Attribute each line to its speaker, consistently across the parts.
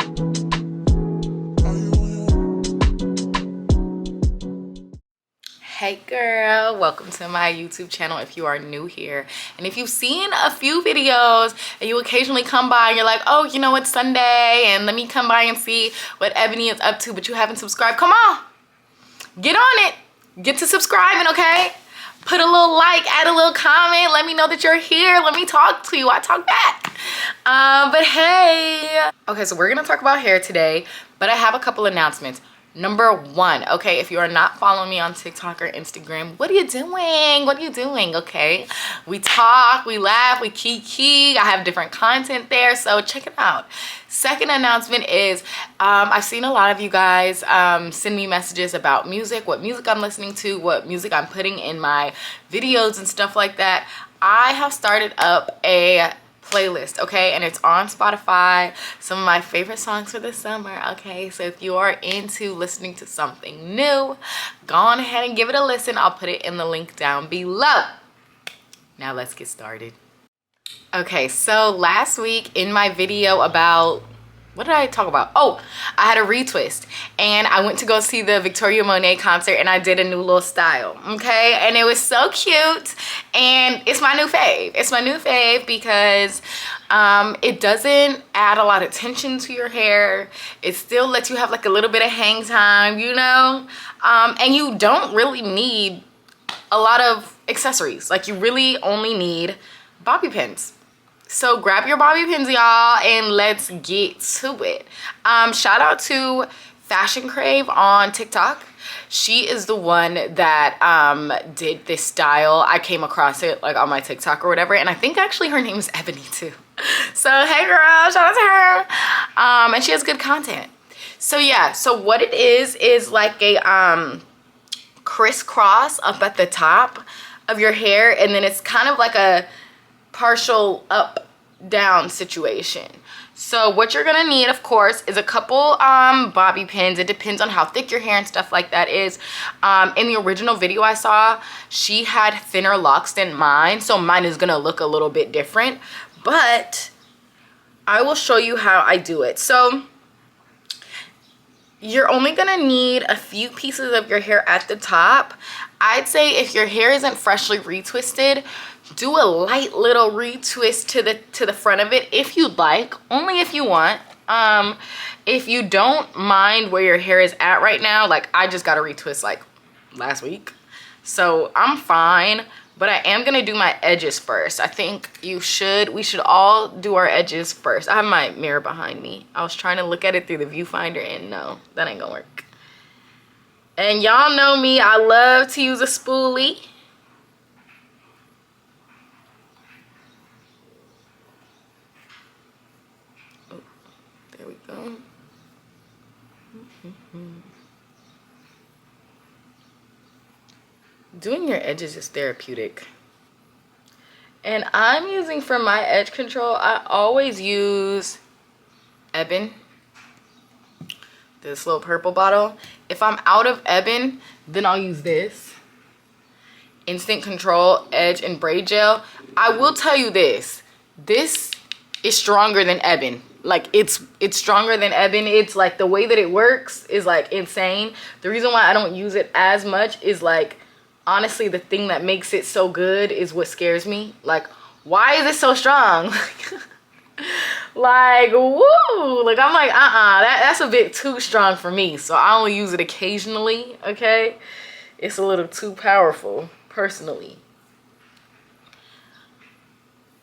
Speaker 1: Hey girl, welcome to my YouTube channel if you are new here. And if you've seen a few videos and you occasionally come by and you're like, oh, you know, it's Sunday and let me come by and see what Ebony is up to, but you haven't subscribed, come on, get on it. Get to subscribing, okay? Put a little like, add a little comment, let me know that you're here. Let me talk to you, I talk back. But hey. Okay, so we're gonna talk about hair today, but I have a couple announcements. Number one, okay, if you are not following me on TikTok or Instagram, what are you doing? What are you doing, okay? We talk, we laugh, we kiki. I have different content there, so check it out. Second announcement is I've seen a lot of you guys send me messages about music, what music I'm listening to, what music I'm putting in my videos and stuff like that. I have started up a playlist, okay, and it's on Spotify, some of my favorite songs for the summer, okay? So if you are into listening to something new, go on ahead and give it a listen. I'll put it in the link down below. Now let's get started. Okay, so last week in my video about, what did I talk about? Oh, I had a retwist and I went to go see the Victoria Monet concert and I did a new little style, okay? And it was so cute and it's my new fave. It's my new fave because it doesn't add a lot of tension to your hair. It still lets you have like a little bit of hang time, you know? And you don't really need a lot of accessories. Like you really only need bobby pins. So grab your bobby pins, y'all, and let's get to it. Shout out to Fashion Crave on TikTok. She is the one that did this style. I came across it like on my TikTok or whatever, and I think actually her name is Ebony too. So hey girl, shout out to her. And she has good content. So yeah, so what it is like a crisscross up at the top of your hair, and then it's kind of like a partial up down situation. So what you're gonna need, of course, is a couple bobby pins. It depends on how thick your hair and stuff like that is. In the original video I saw, she had thinner locks than mine, so mine is gonna look a little bit different, but I will show you how I do it. So you're only gonna need a few pieces of your hair at the top. I'd say if your hair isn't freshly retwisted, do a light little retwist to the front of it if you'd like, only if you want. If you don't mind where your hair is at right now, like I just got a retwist like last week, so I'm fine, but I am gonna do my edges first. I think we should all do our edges first. I have my mirror behind me. I was trying to look at it through the viewfinder and no, that ain't gonna work. And y'all know me, I love to use a spoolie. Oh, there we go. Doing your edges is therapeutic. And I'm using, for my edge control, I always use Ebin, this little purple bottle. If I'm out of Ebin, then I'll use this Instant Control Edge and Braid Gel. I will tell you this is stronger than Ebin. Like it's stronger than Ebin. It's like the way that it works is like insane. The reason why I don't use it as much is like, honestly, the thing that makes it so good is what scares me. Like, why is it so strong? Like, woo! Like, I'm like, that's a bit too strong for me. So I only use it occasionally, okay? It's a little too powerful, personally.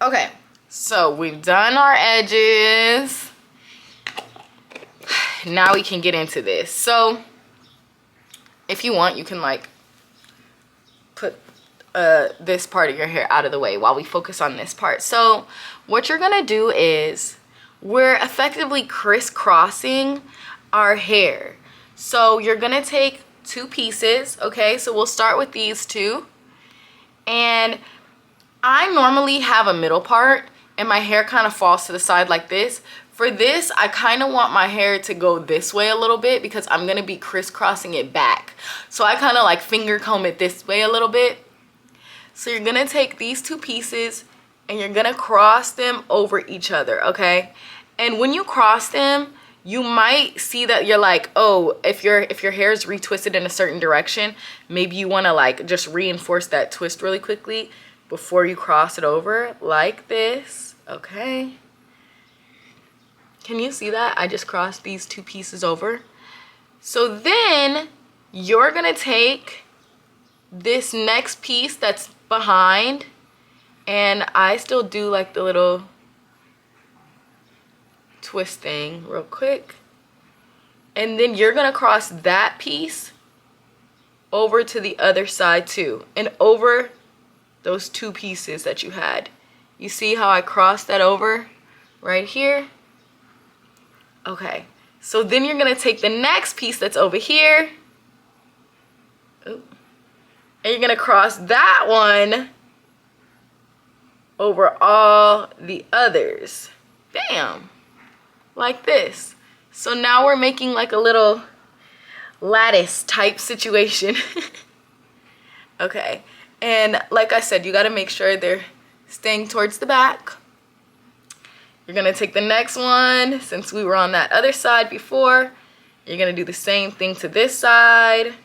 Speaker 1: Okay, so we've done our edges. Now we can get into this. So, if you want, you can like put this part of your hair out of the way while we focus on this part. So what you're gonna do is we're effectively crisscrossing our hair. So you're gonna take two pieces, okay? So we'll start with these two. And I normally have a middle part and my hair kind of falls to the side like this. For this, I kind of want my hair to go this way a little bit because I'm gonna be crisscrossing it back. So I kind of like finger comb it this way a little bit. So you're gonna take these two pieces and you're gonna cross them over each other, okay? And when you cross them, you might see that you're like, oh, if your hair is retwisted in a certain direction, maybe you want to like just reinforce that twist really quickly before you cross it over like this. Okay, can you see that? I just crossed these two pieces over. So then you're gonna take this next piece that's behind, and I still do like the little twist thing real quick, and then you're gonna cross that piece over to the other side too, and over those two pieces that you had. You see how I crossed that over right here? Okay, so then you're gonna take the next piece that's over here, and you're gonna cross that one over all the others. Bam, like this. So now we're making like a little lattice type situation. Okay, and like I said, you gotta make sure they're staying towards the back. You're gonna take the next one, since we were on that other side before, you're gonna do the same thing to this side,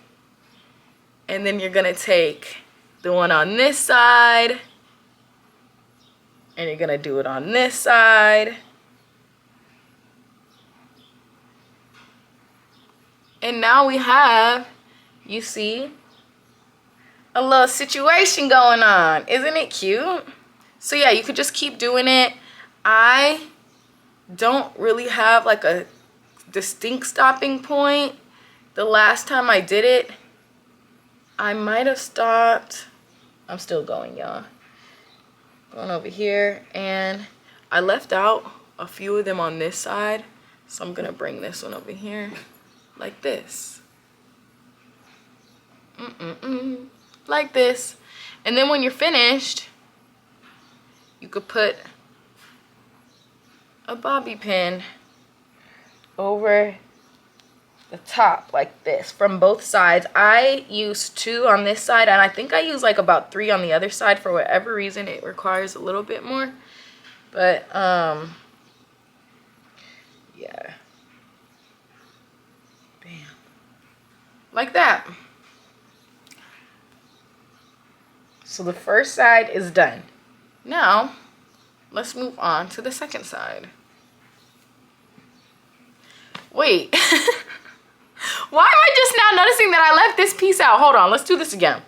Speaker 1: and then you're gonna take the one on this side, and you're gonna do it on this side. And now we have, you see, a little situation going on. Isn't it cute? So yeah, you could just keep doing it. I don't really have like a distinct stopping point. The last time I did it, I might have stopped. I'm still going, y'all. Going over here, and I left out a few of them on this side, so I'm gonna bring this one over here like this. Like this. And then when you're finished, you could put a bobby pin over the top like this from both sides. I use 2 on this side, and I think I use like about 3 on the other side. For whatever reason, it requires a little bit more, but yeah, bam, like that. So the first side is done. Now let's move on to the second side. Wait. Why am I just now noticing that I left this piece out? Hold on, let's do this again.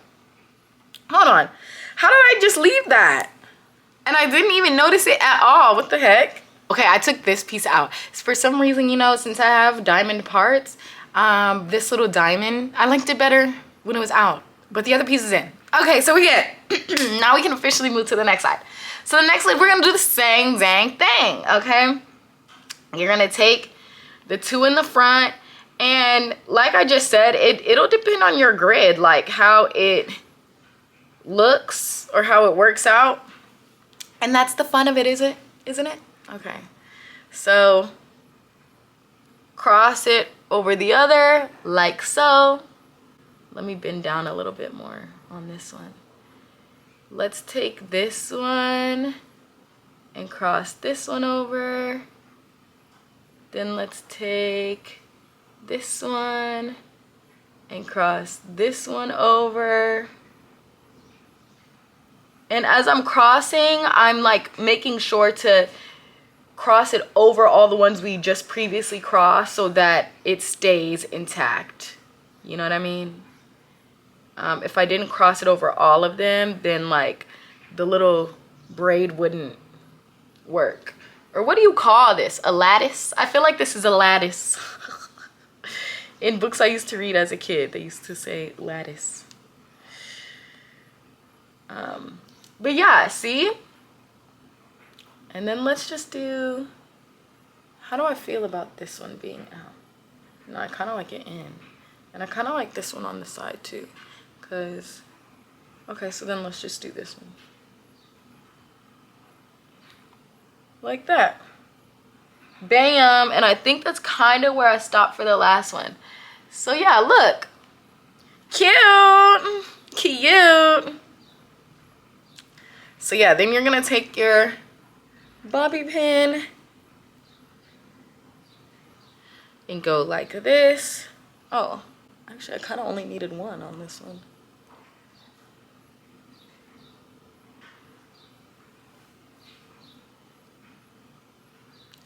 Speaker 1: Hold on. How did I just leave that? And I didn't even notice it at all. What the heck? Okay, I took this piece out. For some reason, you know, since I have diamond parts, this little diamond, I liked it better when it was out. But the other piece is in. Okay, so we get, now we can officially move to the next side. So the next side, we're gonna do the same dang thing, okay? You're gonna take the 2 in the front, and like I just said, it'll depend on your grid, like how it looks or how it works out. And that's the fun of it, isn't it? Okay, so cross it over the other like so. Let me bend down a little bit more on this one. Let's take this one and cross this one over. Then let's take this one and cross this one over. And as I'm crossing, I'm like making sure to cross it over all the ones we just previously crossed so that it stays intact. You know what I mean? If I didn't cross it over all of them, then like the little braid wouldn't work. Or what do you call this? A lattice? I feel like this is a lattice. In books I used to read as a kid, they used to say lattice. But yeah, see? And then let's just do, how do I feel about this one being out? No, I kind of like it in. And I kind of like this one on the side too. Because, okay, so then let's just do this one. Like that. Bam. And I think that's kind of where I stopped for the last one. So yeah, look. Cute. Cute. So yeah, then you're going to take your bobby pin and go like this. Oh, actually I kind of only needed one on this one.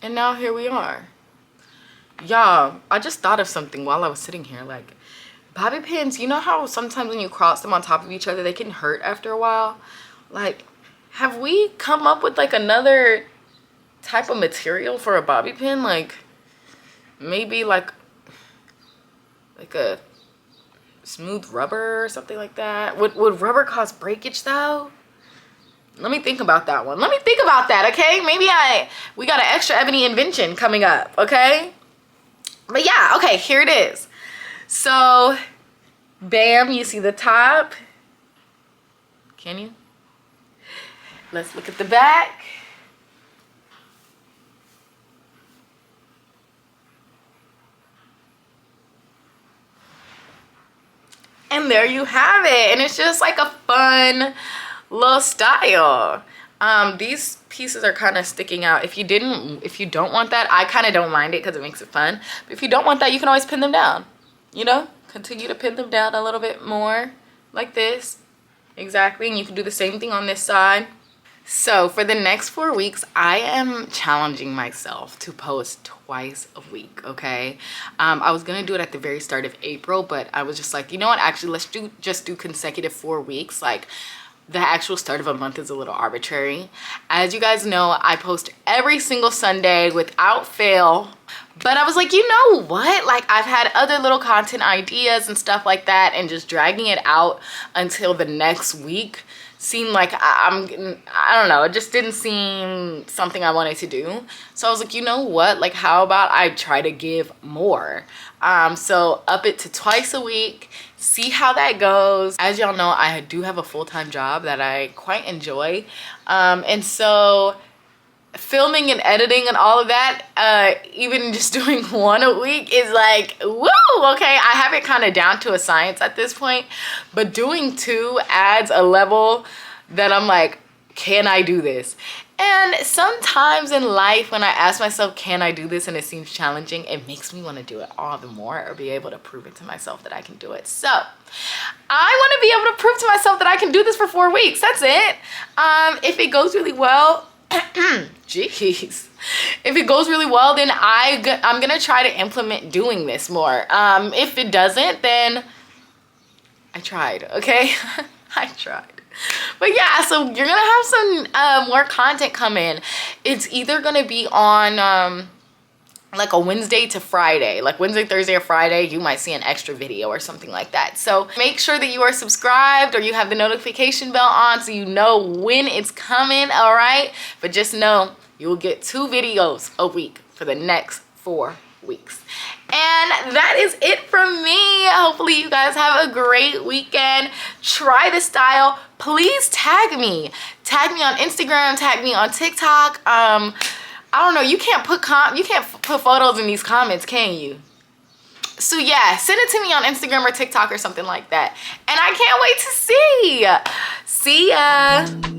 Speaker 1: And now here we are. Y'all, I just thought of something while I was sitting here. Like, bobby pins, you know how sometimes when you cross them on top of each other, they can hurt after a while? Like, have we come up with like another type of material for a bobby pin? Like, maybe like a smooth rubber or something like that? Would rubber cause breakage though? Let me think about that one. Let me think about that, okay? Maybe we got an extra ebony invention coming up, okay? But yeah, okay, here it is. So, bam, you see the top. Can you? Let's look at the back. And there you have it. And it's just like a fun little style. These pieces are kind of sticking out. If you don't want that, I kind of don't mind it because it makes it fun. But if you don't want that, you can always pin them down. You know, continue to pin them down a little bit more like this. Exactly. And you can do the same thing on this side. So for the next 4 weeks, I am challenging myself to post twice a week, okay? I was gonna do it at the very start of April, but I was just like, you know what, actually let's just do consecutive 4 weeks. Like, the actual start of a month is a little arbitrary. As you guys know, I post every single Sunday without fail. But I was like, you know what? Like, I've had other little content ideas and stuff like that, and just dragging it out until the next week seemed like I don't know, it just didn't seem something I wanted to do. So I was like, you know what? Like, how about I try to give more? So up it to twice a week, see how that goes. As y'all know, I do have a full-time job that I quite enjoy. And so filming and editing and all of that, even just doing one a week is like, woo, okay. I have it kind of down to a science at this point, but doing 2 adds a level that I'm like, can I do this? And sometimes in life, when I ask myself, can I do this, and it seems challenging, it makes me want to do it all the more, or be able to prove it to myself that I can do it. So I want to be able to prove to myself that I can do this for 4 weeks. That's it. If it goes really well, jeez, if it goes really well, then I'm gonna try to implement doing this more. If it doesn't, then I tried, okay? I tried. But yeah, so you're gonna have some more content come in. It's either gonna be on like a Wednesday to Friday, like Wednesday, Thursday, or Friday. You might see an extra video or something like that. So make sure that you are subscribed, or you have the notification bell on so you know when it's coming, all right? But just know you will get 2 videos a week for the next 4 weeks. And that is it from me. Hopefully you guys have a great weekend. Try the style. Please tag me on Instagram, tag me on TikTok. I don't know, you can't put photos in these comments, can you? So yeah, send it to me on Instagram or TikTok or something like that. And I can't wait to see. See ya.